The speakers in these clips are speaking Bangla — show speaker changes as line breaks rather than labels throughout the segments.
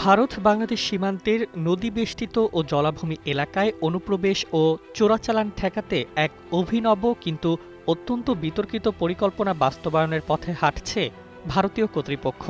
ভারত বাংলাদেশ সীমান্তের নদীবেষ্টিত ও জলাভূমি এলাকায় অনুপ্রবেশ ও চোরাচালান ঠেকাতে এক অভিনব কিন্তু অত্যন্ত বিতর্কিত পরিকল্পনা বাস্তবায়নের পথে হাঁটছে ভারতীয় কর্তৃপক্ষ।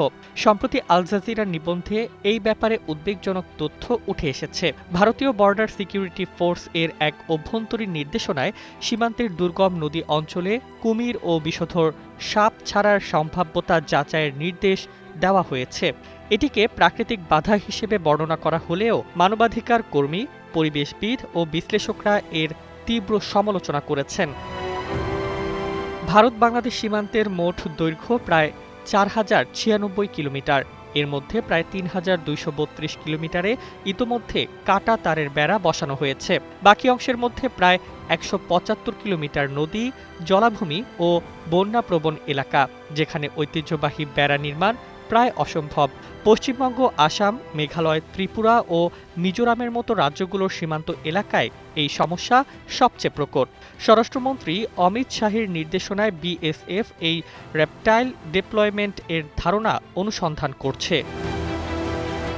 সম্প্রতি আল জাজিরার নিবন্ধে এই ব্যাপারে উদ্বেগজনক তথ্য উঠে এসেছে। ভারতীয় বর্ডার সিকিউরিটি ফোর্স এর এক অভ্যন্তরীণ নির্দেশনায় সীমান্তের দুর্গম নদী অঞ্চলে কুমির ও বিষধর সাপ ছাড়ার সম্ভাব্যতা যাচাইয়ের নির্দেশ দেওয়া হয়েছে। এটিকে প্রাকৃতিক বাধা হিসেবে বর্ণনা করা হলেও মানবাধিকার কর্মী, পরিবেশবিদ ও বিশ্লেষকরা এর তীব্র সমালোচনা করেছেন। ভারত বাংলাদেশ সীমান্তের মোট দৈর্ঘ্য প্রায় ৪,০৯৬ কিলোমিটার। এর মধ্যে প্রায় ৩,২৩২ কিলোমিটারে ইতোমধ্যে কাটা তারের বেড়া বসানো হয়েছে। বাকি অংশের মধ্যে প্রায় ১৭৫ কিলোমিটার নদী, জলাভূমি ও বন্যাপ্রবণ এলাকা, যেখানে ঐতিহ্যবাহী বেড়া নির্মাণ প্রায় অসম্ভব। পশ্চিমবঙ্গ, আসাম, মেঘালয়, ত্রিপুরা ও মিজোরামের মতো রাজ্যগুলোর সীমান্ত এলাকায় এই সমস্যা সবচেয়ে প্রকট। স্বরাষ্ট্রমন্ত্রী অমিত শাহের নির্দেশনায় বিএসএফ এই রেপটাইল ডিপ্লয়মেন্ট এর ধারণা অনুসন্ধান করছে।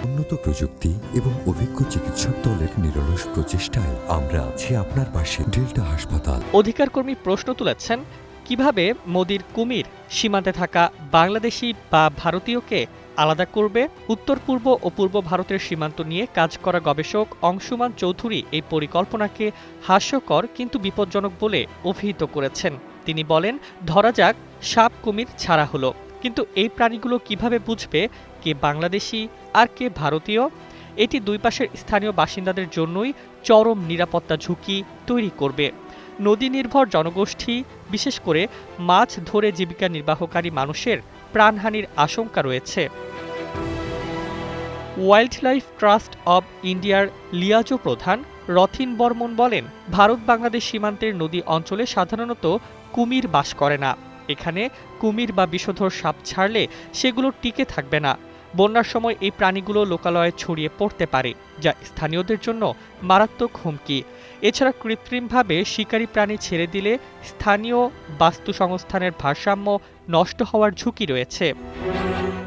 উন্নত প্রযুক্তি এবং অভিজ্ঞ চিকিৎসক দলের নিরলস প্রচেষ্টায় আমরা আছি আপনার পাশে। ডেল্টা হাসপাতাল।
অধিকারকর্মী প্রশ্ন তুলেছেন, কিভাবে মোদির কুমির সীমান্তে থাকা বাংলাদেশি বা ভারতীয়কে আলাদা করবে? উত্তর পূর্ব ও পূর্ব ভারতের সীমান্ত নিয়ে কাজ করা গবেষক অংশুমান চৌধুরী এই পরিকল্পনাকে হাস্যকর কিন্তু বিপজ্জনক বলে অভিহিত করেছেন। তিনি বলেন, ধরা যাক সাপ কুমির ছাড়া হলো, কিন্তু এই প্রাণীগুলো কিভাবে বুঝবে কে বাংলাদেশি আর কে ভারতীয়? এটি দুই পাশের স্থানীয় বাসিন্দাদের জন্যই চরম নিরাপত্তা ঝুঁকি তৈরি করবে। নদী নির্ভর জনগোষ্ঠী, বিশেষ করে মাছ ধরে জীবিকা নির্বাহকারী মানুষের প্রাণহানির আশঙ্কা রয়েছে। ওয়াইল্ড লাইফ ট্রাস্ট অব ইন্ডিয়ার লিয়াজো প্রধান রথিন বর্মন বলেন, ভারত বাংলাদেশ সীমান্তের নদী অঞ্চলে সাধারণত কুমির বাস করে না। এখানে কুমির বা বিষধর সাপ ছাড়লে সেগুলো টিকে থাকবে না। বন্যার সময় এই প্রাণীগুলো লোকালয়ে ছড়িয়ে পড়তে পারে, যা স্থানীয়দের জন্য মারাত্মক হুমকি। এছাড়া কৃত্রিমভাবে শিকারী প্রাণী ছেড়ে দিলে স্থানীয় বাস্তু সংস্থানের ভারসাম্য নষ্ট হওয়ার ঝুঁকি রয়েছে।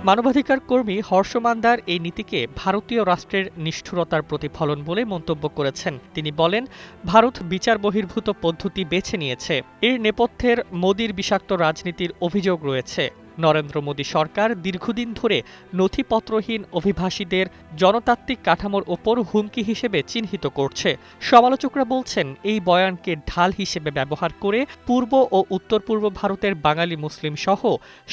মানবাধিকার কর্মী হর্ষ মান্দার এই নীতিকে ভারতীয় রাষ্ট্রের নিষ্ঠুরতার প্রতিফলন বলে মন্তব্য করেছেন। তিনি বলেন, ভারত বিচার বহির্ভূত পদ্ধতি বেছে নিয়েছে। এর নেপথ্যের মোদির বিষাক্ত রাজনীতির অভিযোগ রয়েছে। নরেন্দ্র মোদী সরকার দীর্ঘদিন ধরে নথিপত্রহীন অভিবাসীদের জনতাত্ত্বিক কাঠামোর ওপর হুমকি হিসেবে চিহ্নিত করছে। সমালোচকরা বলছেন, এই বয়ানকে ঢাল হিসেবে ব্যবহার করে পূর্ব ও উত্তর পূর্ব ভারতের বাঙালি মুসলিম সহ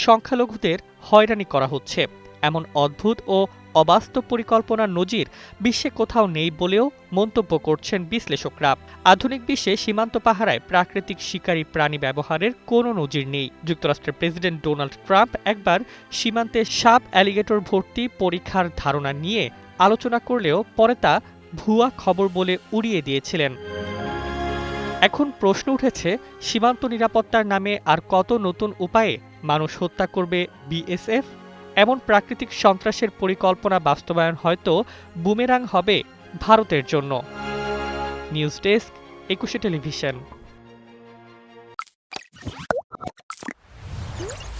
সংখ্যালঘুদের হয়রানি করা হচ্ছে। এমন অদ্ভুত ও অবাস্তব পরিকল্পনার নজির বিশ্বে কোথাও নেই বলেও মন্তব্য করছেন বিশ্লেষকরা। আধুনিক বিশ্বে সীমান্ত পাহারায় প্রাকৃতিক শিকারী প্রাণী ব্যবহারের কোনো নজির নেই। যুক্তরাষ্ট্রের প্রেসিডেন্ট ডোনাল্ড ট্রাম্প একবার সীমান্তে সাপ অ্যালিগেটর ভর্তি পরীক্ষার ধারণা নিয়ে আলোচনা করলেও পরে তা ভুয়া খবর বলে উড়িয়ে দিয়েছিলেন। এখন প্রশ্ন উঠেছে, সীমান্ত নিরাপত্তার নামে আর কত নতুন উপায়ে মানুষ হত্যা করবে বিএসএফ? এমন প্রাকৃতিক সন্ত্রাসের পরিকল্পনা বাস্তবায়ন হয়তো বুমেরাং হবে ভারতের জন্য। News desk, ২১ television.